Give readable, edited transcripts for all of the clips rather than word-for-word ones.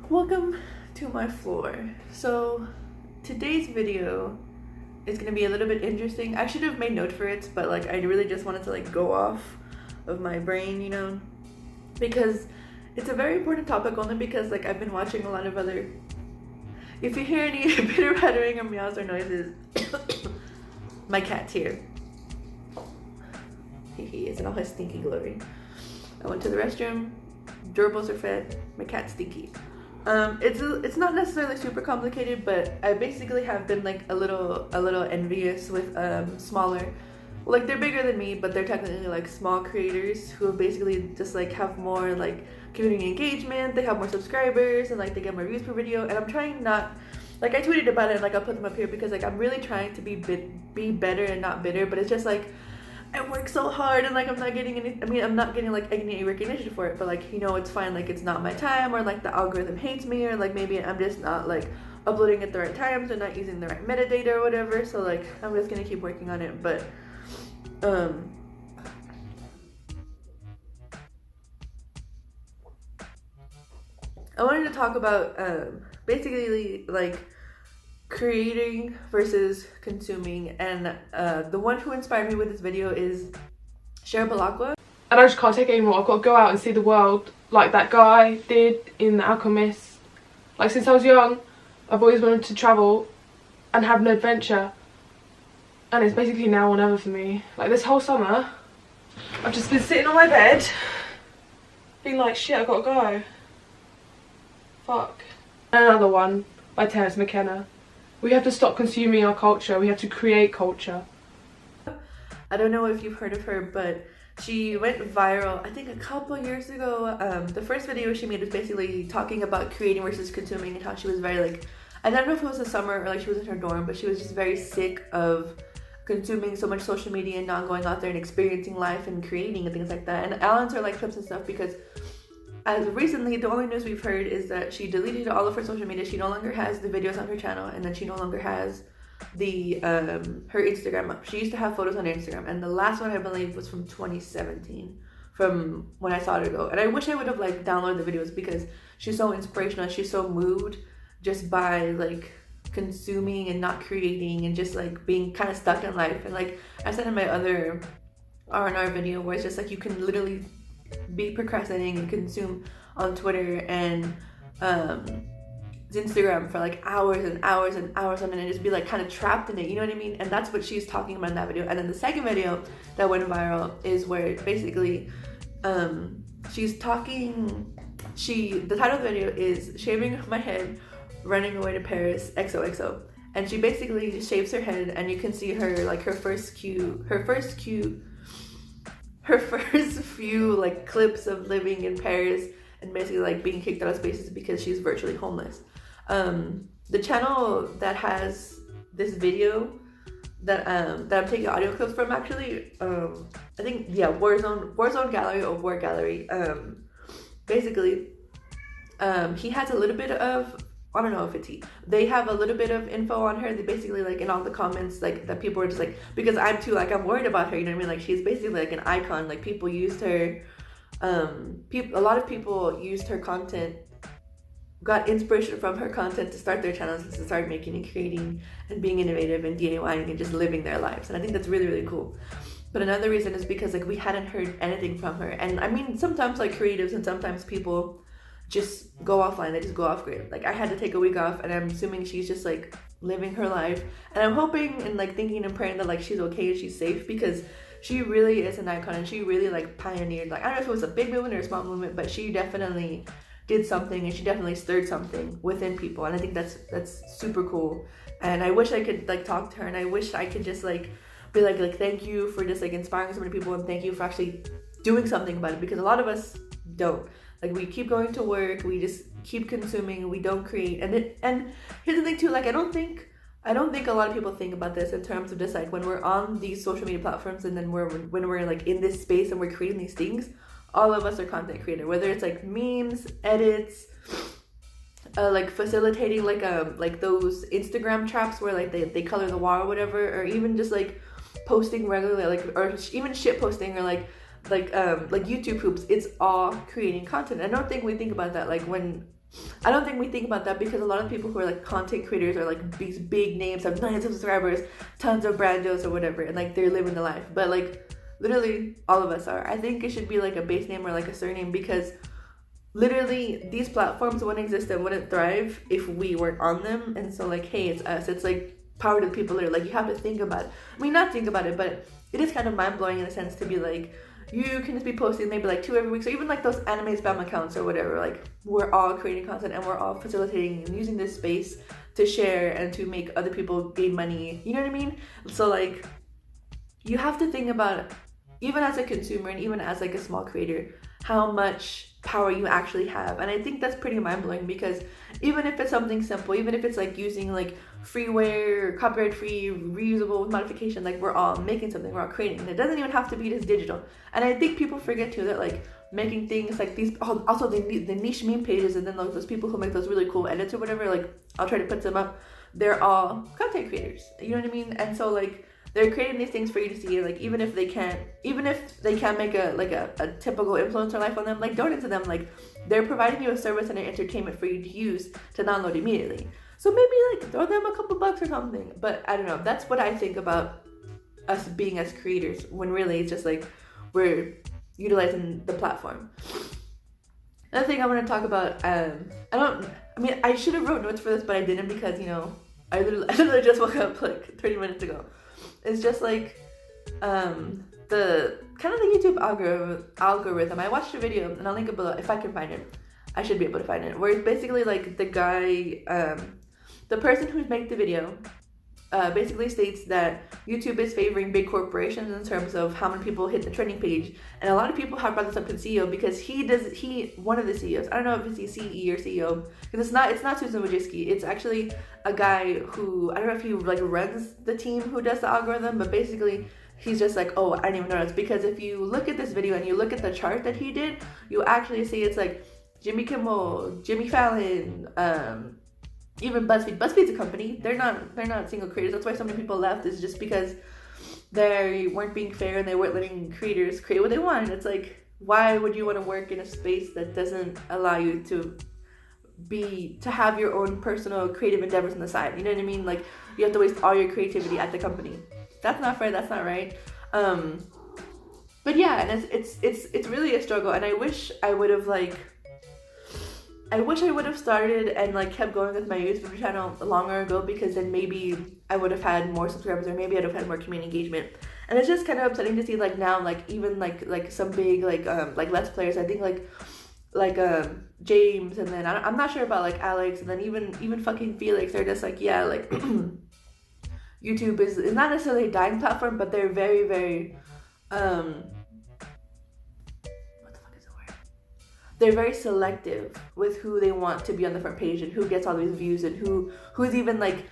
Welcome to my floor. So today's video is gonna be a little bit interesting. I should have made note for it, but like I really just wanted to like go off of my brain, you know, because it's a very important topic, only because like I've been watching a lot of other. If you hear any pitter pattering or meows or noises, my cat's here. He is in all his stinky glory. I went to the restroom. Gerbils are fed. My cat's stinky. It's not necessarily super complicated, but I basically have been like a little envious with smaller, like they're bigger than me, but they're technically like small creators who basically just like have more like community engagement. They have more subscribers and like they get more views per video. And I'm trying not, like I tweeted about it and like I'll put them up here because like I'm really trying to be better and not bitter, but it's just like I work so hard and like I'm not getting any, I'm not getting like any recognition for it, but like, you know, it's fine, like it's not my time, or like the algorithm hates me, or like maybe I'm just not like uploading at the right times or not using the right metadata or whatever. So like I'm just gonna keep working on it. But I wanted to talk about basically like creating versus consuming, and the one who inspired me with this video is char, balacqua. And I just can't take it anymore. I've got to go out and see the world like that guy did in The Alchemist. Like since I was young, I've always wanted to travel and have an adventure, and it's basically now or never for me. Like this whole summer, I've just been sitting on my bed being like, shit, I gotta go. Fuck. And another one by Terence McKenna. We have to stop consuming our culture. We have to create culture. I don't know if you've heard of her, but she went viral, I think a couple years ago. The first video she made was basically talking about creating versus consuming, and how she was very like, I don't know if it was the summer or like she was in her dorm, but she was just very sick of consuming so much social media and not going out there and experiencing life and creating and things like that. And Alan's her like clips and stuff, because as of recently, the only news we've heard is that she deleted all of her social media. She no longer has the videos on her channel, and then she no longer has the her Instagram up. She used to have photos on her Instagram, and the last one I believe was from 2017, from when I saw her go. And I wish I would have like downloaded the videos, because she's so inspirational. She's so moved just by like consuming and not creating, and just like being kind of stuck in life. And like I said in my other R&R video, where it's just like you can literally be procrastinating and consume on Twitter and Instagram for like hours and hours and hours on it, and just be like kind of trapped in it, you know what I mean? And that's what she's talking about in that video. And then the second video that went viral is where basically she's talking, the title of the video is "Shaving My Head, Running Away to Paris, XOXO." And she basically just shaves her head, and you can see her like her first few like clips of living in Paris and basically like being kicked out of spaces because she's virtually homeless. The channel that has this video that I'm taking audio clips from, actually, I think, yeah, Warzone Gallery or War Gallery. Basically, he has a little bit of, I don't know if it's he. They have a little bit of info on her. They basically like in all the comments like that people are just like, because I'm too like I'm worried about her, you know what I mean? Like she's basically like an icon. Like people used her, a lot of people used her content, got inspiration from her content to start their channels and to start making and creating and being innovative and DIYing and just living their lives. And I think that's really, really cool. But another reason is because like we hadn't heard anything from her. And I mean, sometimes like creatives and sometimes people just go offline, they just go off grid. Like I had to take a week off, and I'm assuming she's just like living her life, and I'm hoping and like thinking and praying that like she's okay and she's safe, because she really is an icon, and she really like pioneered, like I don't know if it was a big movement or a small movement, but she definitely did something, and she definitely stirred something within people. And I think that's super cool. And I wish I could like talk to her, and I wish I could just like be like thank you for just like inspiring so many people, and thank you for actually doing something about it, because a lot of us don't. Like we keep going to work, we just keep consuming, we don't create. And here's the thing too, like I don't think a lot of people think about this in terms of just like when we're on these social media platforms, and then when we're like in this space and we're creating these things, all of us are content creators, whether it's like memes, edits, like facilitating like those Instagram traps where like they color the wall or whatever, or even just like posting regularly, like, or even shit posting, or like YouTube poops. It's all creating content. I don't think we think about that. Like when I don't think we think about that because a lot of people who are like content creators are like these big names, have millions of subscribers, tons of brand deals or whatever, and like they're living the life. But like literally all of us are. I think it should be like a base name or like a surname because literally these platforms wouldn't exist and wouldn't thrive if we weren't on them. And so like, hey, it's us. It's like power to the people that are like, you have to think about it. I mean, not think about it, but it is kind of mind-blowing in a sense to be like, you can just be posting maybe like 2 every week. So even like those anime spam accounts or whatever, like we're all creating content and we're all facilitating and using this space to share and to make other people gain money. You know what I mean? So like you have to think about, even as a consumer and even as like a small creator, how much power you actually have. And I think that's pretty mind-blowing because even if it's something simple, even if it's like using like freeware, copyright free, reusable with modification, like we're all making something, we're all creating, and it doesn't even have to be just digital. And I think people forget too that like making things like these, also the niche meme pages, and then like those people who make those really cool edits or whatever, like I'll try to put them up, they're all content creators, you know what I mean? And so like they're creating these things for you to see, like even if they can't make a typical influencer life on them, like donate to them. Like they're providing you a service and an entertainment for you to use to download immediately. So maybe like throw them a couple bucks or something. But I don't know, that's what I think about us being as creators, when really it's just like we're utilizing the platform. Another thing I want to talk about, I should have wrote notes for this, but I didn't because, you know, I literally just woke up like 30 minutes ago. It's just like the kind of the YouTube algorithm. I watched a video and I'll link it below if I can find it. I should be able to find it. Where it's basically like the guy, the person who's making the video, basically states that YouTube is favoring big corporations in terms of how many people hit the trending page. And a lot of people have brought this up to the CEO because one of the CEOs, I don't know if it's the CE or CEO, because it's not Susan Wojcicki. It's actually a guy who, I don't know if he like runs the team who does the algorithm, but basically he's just like, oh, I didn't even notice. Because if you look at this video and you look at the chart that he did, you actually see it's like Jimmy Kimmel, Jimmy Fallon, even BuzzFeed. BuzzFeed's a company. They're not single creators. That's why so many people left, is just because they weren't being fair and they weren't letting creators create what they want. It's like, why would you want to work in a space that doesn't allow you to have your own personal creative endeavors on the side? You know what I mean? Like you have to waste all your creativity at the company. That's not fair. That's not right. But yeah, and it's really a struggle. And I wish I would have started and like kept going with my YouTube channel longer ago, because then maybe I would have had more subscribers, or maybe I'd have had more community engagement. And it's just kind of upsetting to see like now, like even like some big like Let's Players, I think like James, and then I'm not sure about like Alex, and then even fucking Felix, they're just like, yeah, like YouTube is not necessarily a dying platform, but they're very, very they're very selective with who they want to be on the front page and who gets all these views and who's even like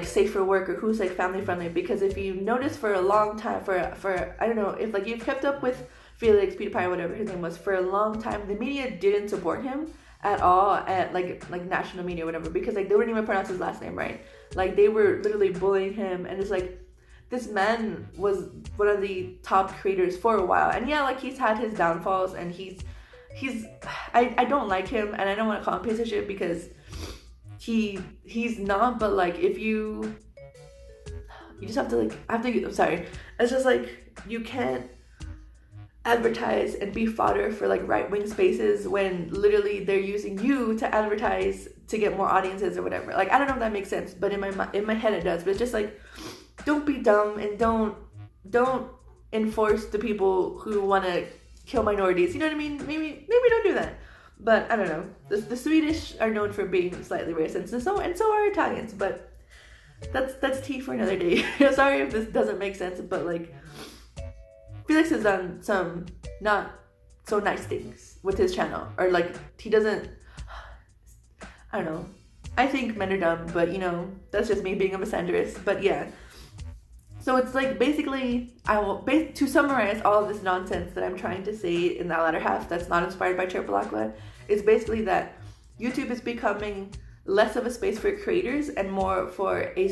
safe for work, or who's like family friendly. Because if you notice, for a long time, for I don't know if like you've kept up with Felix, PewDiePie, whatever his name was, for a long time the media didn't support him at all, at like national media or whatever, because like they wouldn't even pronounce his last name right. Like they were literally bullying him, and it's like, this man was one of the top creators for a while, and yeah, like he's had his downfalls, and I don't like him, and I don't want to call him piece of shit because he's not, but like if you just have to I'm sorry, it's just like you can't advertise and be fodder for like right-wing spaces when literally they're using you to advertise to get more audiences or whatever. Like I don't know if that makes sense, but in my head it does. But it's just like, don't be dumb, and don't enforce the people who want to kill minorities. You know what I mean? Maybe don't do that. But I don't know. The Swedish are known for being slightly racist, and so are Italians. But that's tea for another day. Sorry if this doesn't make sense, but like Felix has done some not so nice things with his channel, or like he doesn't. I don't know. I think men are dumb, but you know, that's just me being a misandrist. But yeah. So it's like basically, to summarize all of this nonsense that I'm trying to say in that latter half that's not inspired by char, balacqua, is basically that YouTube is becoming less of a space for creators and more for a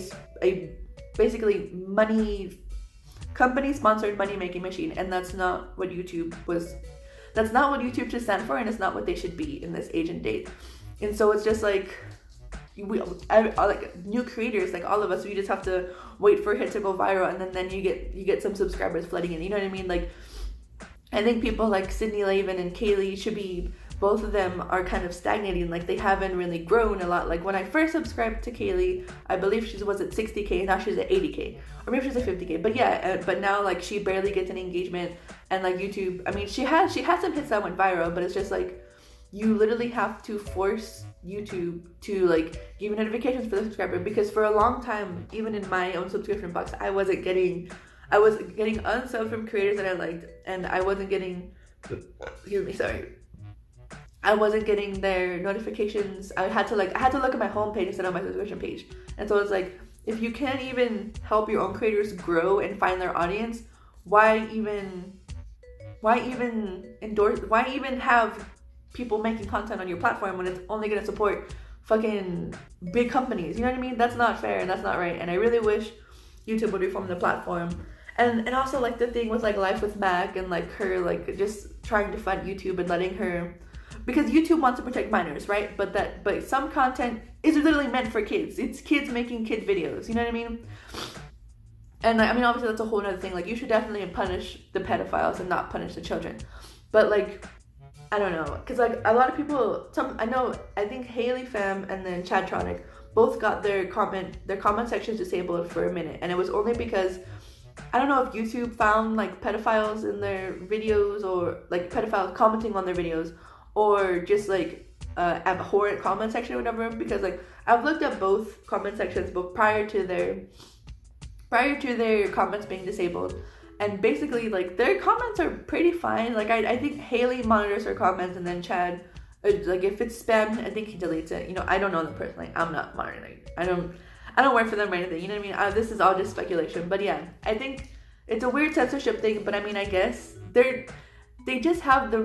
basically company-sponsored money-making machine. And that's not what YouTube should stand for, and it's not what they should be in this age and date. And so it's just like like new creators, like all of us, we just have to wait for a hit to go viral, and then you get some subscribers flooding in. You know what I mean? Like, I think people like Sydney Lavin and Kaylee should be, both of them are kind of stagnating. Like, they haven't really grown a lot. Like, when I first subscribed to Kaylee, I believe she was at 60K, now she's at 80K, or maybe she's at 50K. But yeah, but now like she barely gets any engagement, and like YouTube, I mean, she had some hits that went viral, but it's just like, you literally have to force YouTube to like give you notifications for the subscriber, because for a long time, even in my own subscription box, I was getting unsubbed from creators that I liked, and I wasn't getting, I wasn't getting their notifications. I had to look at my homepage instead of my subscription page. And so it's like, if you can't even help your own creators grow and find their audience, why even have people making content on your platform when it's only going to support fucking big companies? You know what I mean? That's not fair, and that's not right. And I really wish YouTube would reform the platform. And also, like, the thing with like Life with Mac, and like her like just trying to fight YouTube and letting her, because YouTube wants to protect minors, right? But some content is literally meant for kids. It's kids making kid videos. You know what I mean? And I mean, obviously that's a whole other thing. Like, you should definitely punish the pedophiles and not punish the children. But like, I don't know, because like a lot of people, I think Haley Fam and then Chadtronic both got their comment sections disabled for a minute, and it was only because, I don't know if YouTube found like pedophiles in their videos, or like pedophiles commenting on their videos, or just like abhorrent comment section or whatever. Because like, I've looked at both comment sections, but prior to their comments being disabled, and basically like their comments are pretty fine. Like, I think Haley monitors her comments, and then Chad, like if it's spam, I think he deletes it. You know, I don't know them personally. I'm not monitoring. I don't work for them or anything. You know what I mean? This is all just speculation. But yeah, I think it's a weird censorship thing. But I mean, I guess they just have the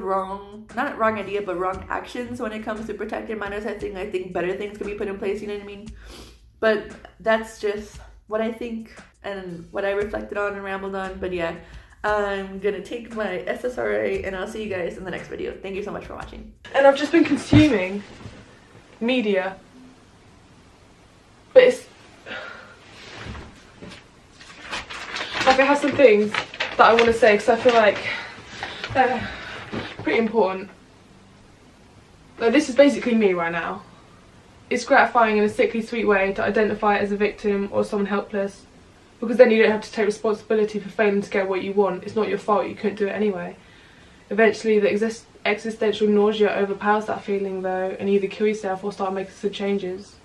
not wrong idea, but wrong actions when it comes to protecting minors. I think better things could be put in place. You know what I mean? But that's just what I think and what I reflected on and rambled on. But yeah, I'm gonna take my SSRI, and I'll see you guys in the next video. Thank you so much for watching. And I've just been consuming media, but it's like, I have some things that I want to say, because I feel like they're pretty important. Like, this is basically me right now. It's gratifying in a sickly sweet way to identify as a victim or someone helpless, because then you don't have to take responsibility for failing to get what you want. It's not your fault, you couldn't do it anyway. Eventually the existential nausea overpowers that feeling though, and you either kill yourself or start making some changes.